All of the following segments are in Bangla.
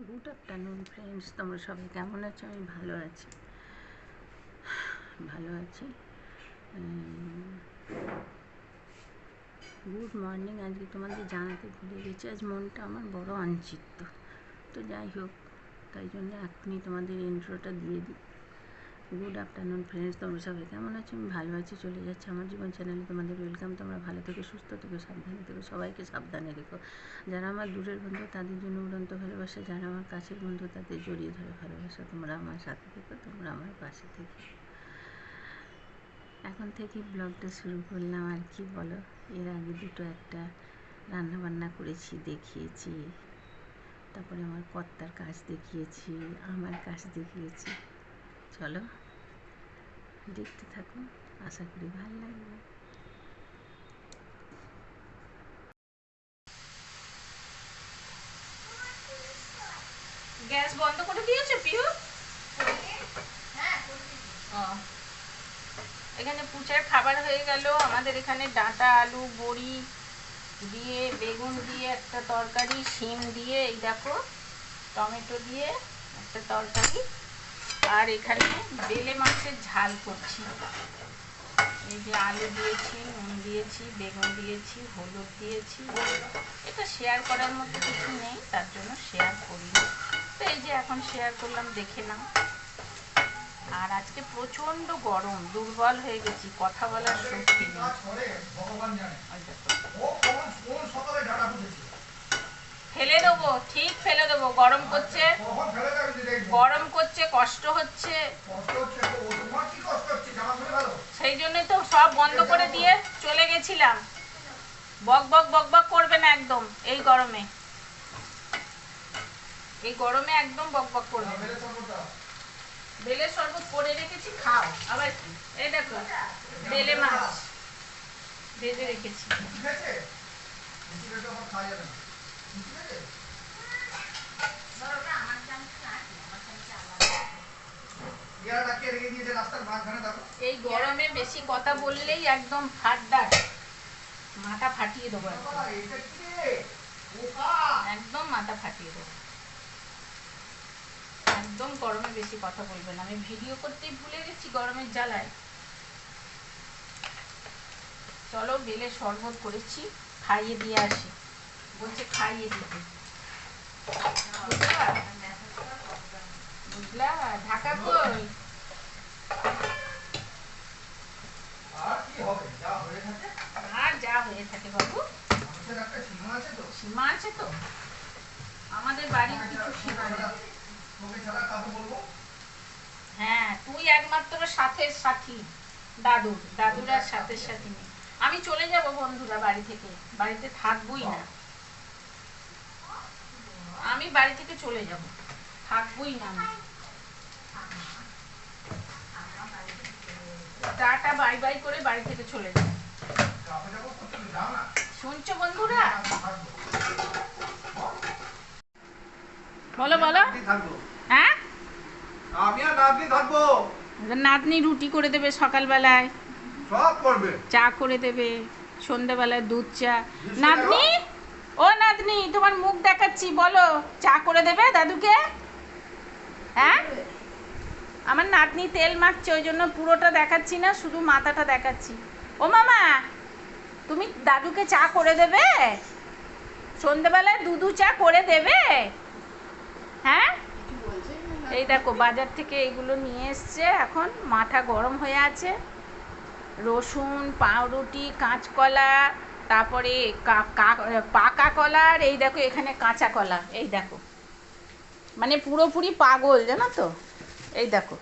গুড আফটারনুন ফ্রেন্ডস, তোমরা সবাই কেমন আছো? আমি ভালো আছি। Good morning. আজকে তোমাদের জানাতে ভুলে গেছি, আজ মনটা আমার বড় অনিশ্চিত। তো যাই হোক, তাই জন্য এখনই তোমাদের ইন্ট্রোটা দিয়ে দিই। গুড আফটারনুন ফ্রেন্ডস, তোমরা সবাই কেমন আছো? আমি ভালো আছি। চলে যাচ্ছে আমার জীবন চ্যানেলে তোমাদের ওয়েলকাম। তোমরা ভালো থেকো, সুস্থ থেকো, সাবধানে থেকো, সবাইকে সাবধানে রেখো। যারা আমার দূরের বন্ধু তাদের জন্য উড়ন্ত ভালোবাসা, যারা আমার কাছের বন্ধু তাদের জড়িয়ে ধরে ভালোবাসা। তোমরা আমার সাথে থেকো, তোমরা আমার পাশে থেকো। এখন থেকে ব্লগটা শুরু করলাম, আর কি বলো। এর আগে একটা রান্নাবান্না করেছি, দেখিয়েছি। তারপরে আমার কর্তার কাজ দেখিয়েছি, আমার কাজ দেখিয়েছি। চলো দেখতে থাকুন, আশা করি ভালো লাগবে। গ্যাস বন্ধ করে দিয়েছে পিউ? এখানে পুচার খাবার হয়ে গেল। আমাদের এখানে ডাঁটা, আলু, বড়ি দিয়ে, বেগুন দিয়ে একটা তরকারি, শিম দিয়ে, এই দেখো টমেটো দিয়ে একটা তরকারি। আর এখানে বেলে মাছের ঝাল করছি। এই যে আলু দিয়েছি, নুন দিয়েছি, বেগুন দিয়েছি, হলুদ দিয়েছি। এটা শেয়ার করার মতো কিছু নেই, তার জন্য শেয়ার করিনি। তো এই যে এখন শেয়ার করলাম, দেখে নাও। আর আজকে প্রচন্ড গরম, দুর্বল হয়ে গেছি, কথা বলার শক্তি নেই। ফেলে দেবো, ঠিক ফেলে দেবো। গরম করছে, গরম করছে, কষ্ট হচ্ছে, সেই জন্যই তো সব বন্ধ করে দিয়ে চলে গেছিলাম। বক বক বক বক করবে না একদম এই গরমে। এই গরমে একদম বক বক করবে না। বেলের শরবত করে রেখেছি, খাও। আবার কি, এই দেখো বেলে মাছ ভেজে রেখেছি। এই গরমে বেশি কথা বললেই একদম ফাটদার, মাথা ফাটিয়ে দেবো, একদম মাথা ফাটিয়ে দেবো। একদম গরমে বেশি কথা বলবে না। আমি ভিডিও করতেই ভুলে গেছি গরমের জ্বালায়। চলো বেলে শরবত করেছি, খাইয়ে দিয়ে আসি। বলছে খাইয়ে দিতে, বুঝলা? বুঝলা? ঢাকা কই? আর যা হয়ে থাকে বাবু, সীমা আছে তো। আমাদের বাড়ির কিছু সীমা নেই। হ্যাঁ, তুই একমাত্র সাথের সাথী। দাদুর আর সাথের সাথী নেই। আমি চলে যাব বন্ধুরা বাড়ি থেকে, বাড়িতে থাকবোই না। আমি বাড়ি থেকে চলে যাব, থাকবোই না। টাটা বাই বাই করে বাড়ি থেকে চলে যাব। শুনছো বন্ধুরা? বলো বলো। হ্যাঁ, আমি আর নাতনি থাকবো। নাতনি রুটি করে দেবে সকালবেলায়, সব করবে, চা করে দেবে সন্ধ্যাবেলায়, দুধ চা। নাতনি, ও নাতনি, তোমার মুখ দেখাচ্ছি, বলো চা করে দেবে দাদুকে। হ্যাঁ, আমার নাতনি তেল মাখছে, ওই জন্য পুরোটা দেখাচ্ছি না, শুধু মাথাটা দেখাচ্ছি। ও মামা, তুমি দাদুকে চা করে দেবে সন্ধ্যাবেলায়, দুধু চা করে দেবে? হ্যাঁ, এই দেখো বাজার থেকে এইগুলো নিয়ে এসছে। এখন মাথা গরম হয়ে আছে। রসুন, পাউরুটি, কাঁচকলা, তারপরে পাকা কলা, আর এই দেখো এখানে কাঁচা কলা। এই দেখো, মানে পুরোপুরি পাগল, জানো তো। এই দেখো,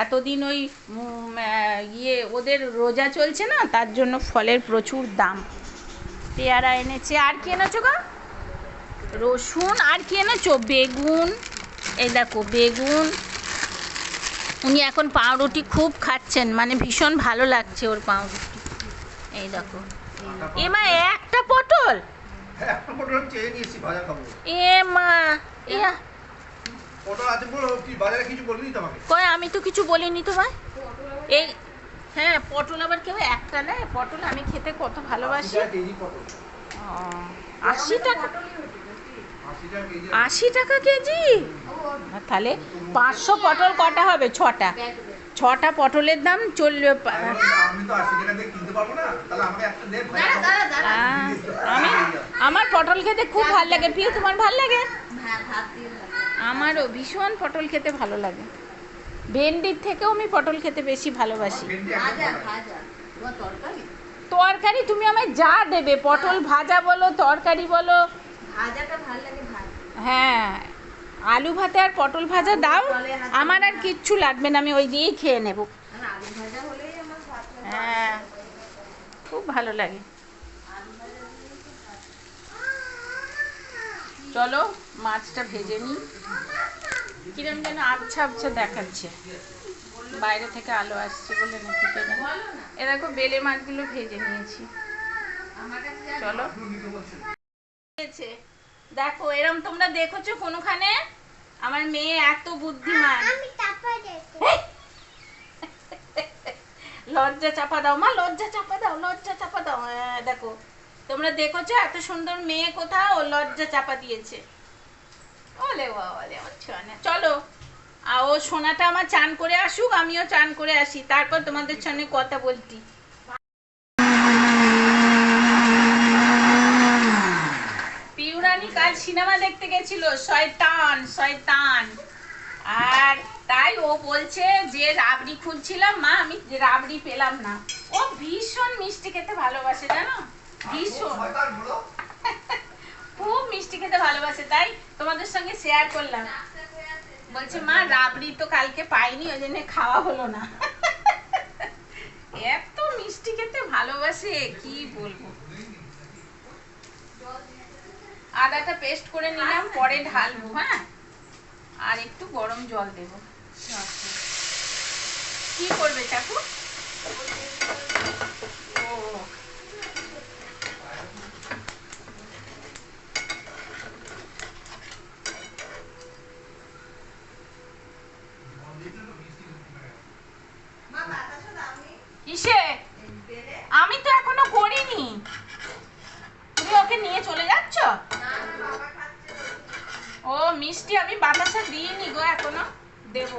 এতদিন ওই ওদের রোজা চলছে না, তার জন্য ফলের প্রচুর দাম। পেয়ারা এনেছে। আর কি এনেছো গো? রসুন। আর কি এনেছো? বেগুন। এই দেখো বেগুন। উনি এখন পাউরুটি খুব খাচ্ছেন, মানে ভীষণ ভালো লাগছে ওর পাউরুটি। এই দেখো, এ মা একটা পটল, একটা পটল চেয়ে নিয়েছি, ভাজা খাবো। এ মা, ইয়া পটল আছে বলো, কি বাজারে কিছু বললি তোমাকে? কয়, আমি তো কিছু বলিনি তোমায়। এই হ্যাঁ, পটল আবার কেউ একটা নেয়? পটল আমি খেতে কত ভালোবাসি। 80 টাকা কেজি পটল। 80 টাকা? 80 80 টাকা কেজি? তাহলে 500 পটল কটা হবে? 6টা। 6টা পটলের দাম চলবে। আমি তো 80 টাকা দিয়ে কিনতে পারবো না, তাহলে আমাকে একটা দে ভাই। আমি আমার পটল খেতে খুব ভালো লাগে। প্রিয়, তোমার ভালো লাগে? আমারও ভীষণ পটল খেতে ভালো লাগে। ভেন্ডির থেকেও আমি পটল খেতে বেশি ভালোবাসি। তরকারি তুমি আমায় যা দেবে, পটল ভাজা বলো, তরকারি বলো। হ্যাঁ, আলু ভাতে আর পটল ভাজা দাও, আমার আর কিচ্ছু লাগবে না, আমি ওই দিয়েই খেয়ে নেব। হ্যাঁ, খুব ভালো লাগে। চলো মাছটা ভেজে নিই। কিরম যেন আবছা আবছা দেখাচ্ছে, বাইরে থেকে আলো আসছে বলে নাকি কে জানে। এ দেখো বেলে মাছগুলো ভেজে নিয়েছি। চলো, দেখো এরম তোমরা দেখেছো কোনোখানে? আমার মেয়ে এত বুদ্ধিমান। লজ্জা চাপা দাও মা, লজ্জা চাপা দাও, লজ্জা চাপা দাও। দেখো তোমরা দেখেছো এত সুন্দর মেয়ে কোথাও? ও লজ্জা চাপা দিয়েছে। ওলে বাবালে আমার সোনা। চলো, ও সোনাটা আমার চান করে আসুক, আমিও চান করে আসি, তারপর তোমাদের সঙ্গে কথা বলছি। পিউরানি কাল সিনেমা দেখতে গেছিল, শয়তান শয়তান। আর তাই ও বলছে যে রাবড়ি খুঁজছিলাম মা, আমি রাবড়ি পেলাম না। ও ভীষণ মিষ্টি খেতে ভালোবাসে জানো, ভীষণ। খুব মিষ্টি খেতে ভালোবাসে, তাই তোমাদের সঙ্গে শেয়ার করলাম। বলছে মা রাবড়ি তো কালকে পাইনি, ওই জন্য খাওয়া হলো না। এত মিষ্টি খেতে ভালোবাসে কি বলবো। আদাটা পেস্ট করে নিলাম, পরে ঢালবো। হ্যাঁ, আর একটু গরম জল দেব। কি করবে চাকু? ও কিসে? আমি তো এখনো করিনি। তুমি ওকে নিয়ে চলে যাচ্ছ? ও মিষ্টি আমি বাতাসা দিইনি গো এখনো, দেব।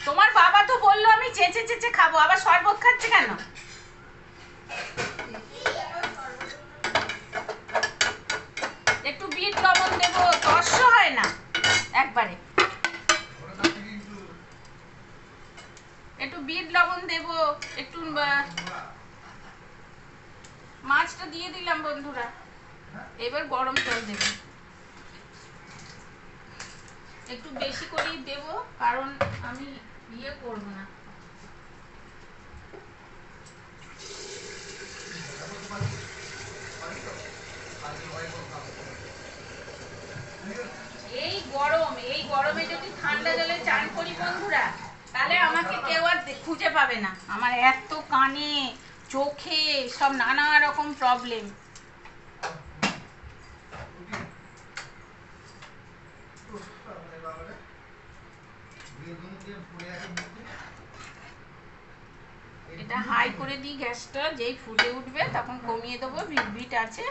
তোমার বাবা তো বললো আমি চেঁচে চেঁচে খাবো, আবার শরবত খাচ্ছে কেন? একটু বিট লবণ দেবো, তর্স হয় না একবারে। একটু বিট লবণ দেবো, একটু মাছটা দিয়ে দিলাম বন্ধুরা, এবার গরম জল দেবো। একটু বেশি করেই দেব, কারণ আমি ইয়ে করবো না। এই গরমে যদি ঠান্ডা জলে চান করি বন্ধুরা, তাহলে আমাকে কেউ আর খুঁজে পাবে না। আমার এত কানে চোখে সব নানা রকম প্রবলেম। এটা হাই করে দিই গ্যাসটা, যেই ফুটে উঠবে তখন কমিয়ে দেবো। ভিট আছে,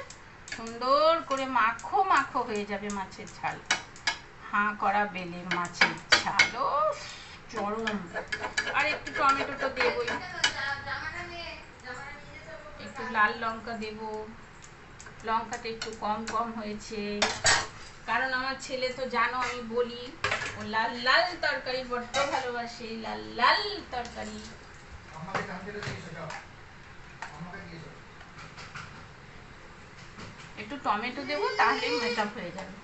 সুন্দর করে মাখো মাখো হয়ে যাবে মাছের ঝাল। হাঁ করা বেলের মাছের ঝাল, ও চরম। আর একটু টমেটো তো দেবই, একটু লাল লঙ্কা দেব। লঙ্কাটা একটু কম কম হয়েছে, কারণ আমার ছেলে তো জানো আমি বলি ও লাল লাল তরকারি বড্ড ভালোবাসে, লাল লাল তরকারি। একটু টমেটো দেবো, তাহলে মেকআপ হয়ে যাবে।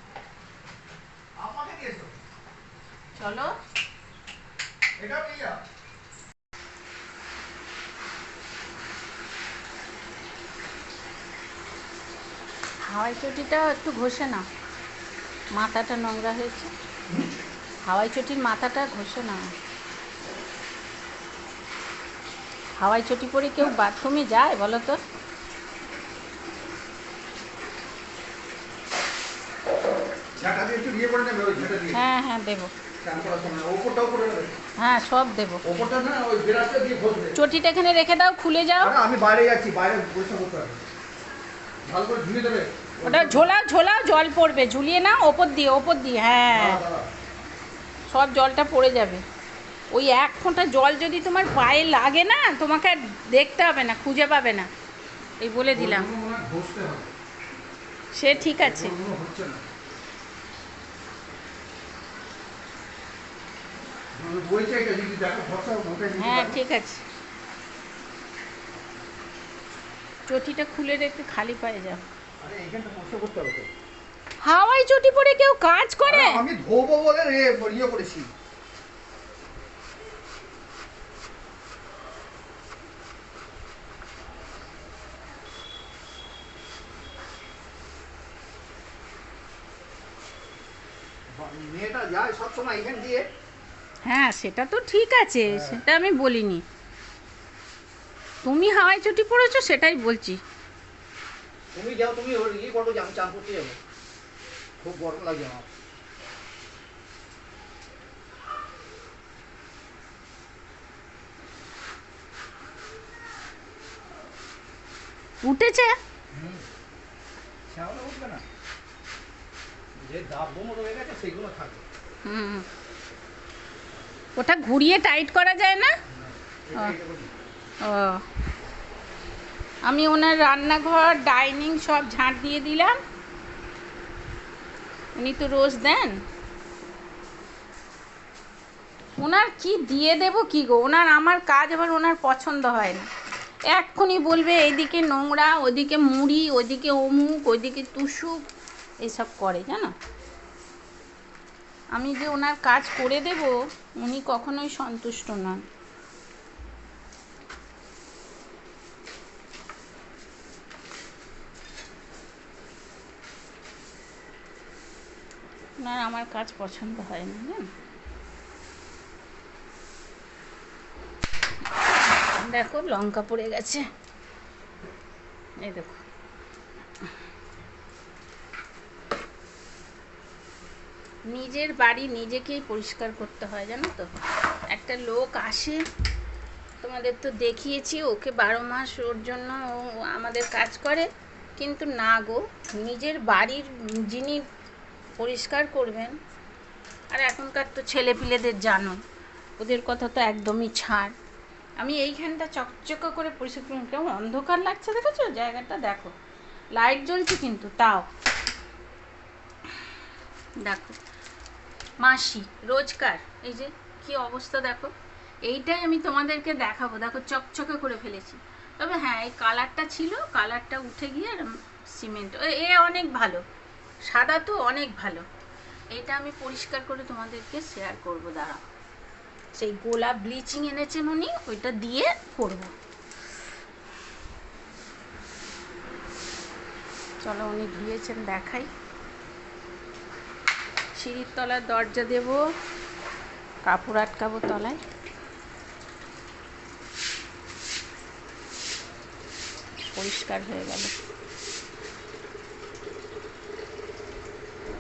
চলো, হাওয়াই চটিটা একটু ঘষে না, মাথাটা নোংরা হয়েছে। হাওয়াই চটির মাথাটা ঘষে না। হাওয়াই চটি পরে কেউ বাথরুমে যায় বলো তো? হ্যাঁ হ্যাঁ দেবো, হ্যাঁ সব দেবো। চটিটা এখানে রেখে দাও, খুলে যাও। আমি বাইরে যাচ্ছি, বাইরে বসে করতে হবে। ভালো করে ঝুলিয়ে দেবে। ওটা ঝোলাও ঝোলাও, জল পড়বে, ঝুলিয়ে না ওপর দিয়ে, হ্যাঁ দাঁড়া, দাঁড়া। সব জলটা পড়ে যাবে। ওই এক ফোঁটা জল যদি তোমার পায়ে লাগে না, তোমাকে আর দেখতে হবে না, খুঁজে পাবে না, এই বলে দিলাম। ওগুলো মনে হয় ঘষতে হবে। সে ঠিক আছে। ওগুলো হচ্ছে না। বলছে এটা যদি দেখো ভরসা মোটা নিতে হ্যাঁ পারো। ঠিক আছে, চটিটা খুলে রেখে খালি পায়ে যাও। আরে এইখানটা স্পর্শ করতে হবে তো। হাওয়াই চটি পরে কেউ কাজ করে? আরে আমি ধোবো বলে ইয়ে করেছি। মেয়েটা যায় সবসময় এখান দিয়ে। হ্যাঁ সেটা তো ঠিক আছে, সেটা আমি বলিনি, তুমি হাওয়াই চটি পরেছো সেটাই বলছি। তুমি যাও, তুমি ওর ইয়ে করো যে আমি চান করতে যাবো, খুব গরম লাগে আমার। উঠেছে? শ্যাওলা উঠবে না, যে দাব মতো হয়ে গেছে সেগুলো থাকবে। হুম, ওটা ঘুরিয়ে টাইট করা যায় না? ও, আমি ওনার রান্নাঘর ডাইনিং সব ঝাঁট দিয়ে দিলাম, উনি তো রোজ দেন। ওনার কি দিয়ে দেব কি গো, ওনার আমার কাজ আবার ওনার পছন্দ হয় না, এক্ষুনি বলবে এইদিকে নোংরা, ওদিকে মুড়ি, ওদিকে অমুক, ওইদিকে তুসুক, এসব করে জানো। আমি যে ওনার কাজ করে দেব উনি কখনোই সন্তুষ্ট নন। ওনার আমার কাজ পছন্দ হয় না জানো। দেখো লঙ্কা পড়ে গেছে, এই দেখো। নিজের বাড়ি নিজেকেই পরিষ্কার করতে হয় জানো তো। একটা লোক আসে, তোমাদের তো দেখিয়েছি, ওকে 12 মাস ওর জন্য ও আমাদের কাজ করে, কিন্তু না গো, নিজের বাড়ির যিনি পরিষ্কার করবেন, আর এখনকার তো ছেলেপিলেদের জানো, ওদের কথা তো একদমই ছাড়। আমি এইখানটা চকচকা করে পরিষ্কার করি, কেমন অন্ধকার লাগছে দেখেছো জায়গাটা, দেখো লাইট জ্বলছে কিন্তু তাও। দেখো মাসি রোজকার, এই যে কি অবস্থা দেখো, এইটাই আমি তোমাদেরকে দেখাবো, দেখো চকচকে করে ফেলেছি। তবে হ্যাঁ এই কালারটা ছিল, কালারটা উঠে গিয়ে সিমেন্ট এ অনেক ভালো, সাদা তো অনেক ভালো। এটা আমি পরিষ্কার করে তোমাদেরকে শেয়ার করব, দাঁড়াও। সেই গোলাপ ব্লিচিং এনেছেন উনি, ওইটা দিয়ে করব। চলো উনি দিয়েছেন দেখাই। সিঁড়ির তলার দরজা দেব, কাপড় আটকাবো তলায়। পরিষ্কার হয়ে গেল।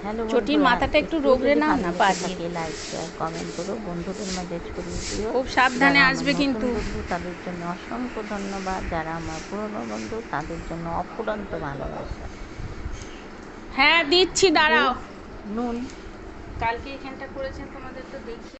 হ্যালো চটির মাথাটা একটু রোগড়ে নাও না, পা দিয়ে। লাইক শেয়ার কমেন্ট করো, বন্ধুদের মাঝে ছড়িয়ে দিও। খুব সাবধানে যারা আসবে আমার কিন্তু। নতুন বন্ধু তাদের জন্য অসংখ্য ধন্যবাদ, যারা আমার পুরনো বন্ধু তাদের জন্য অফুরন্ত ভালোবাসা। হ্যাঁ দিচ্ছি, দাঁড়াও। নুন কালকে এখানটা করেছেন তোমাদের তো দেখি।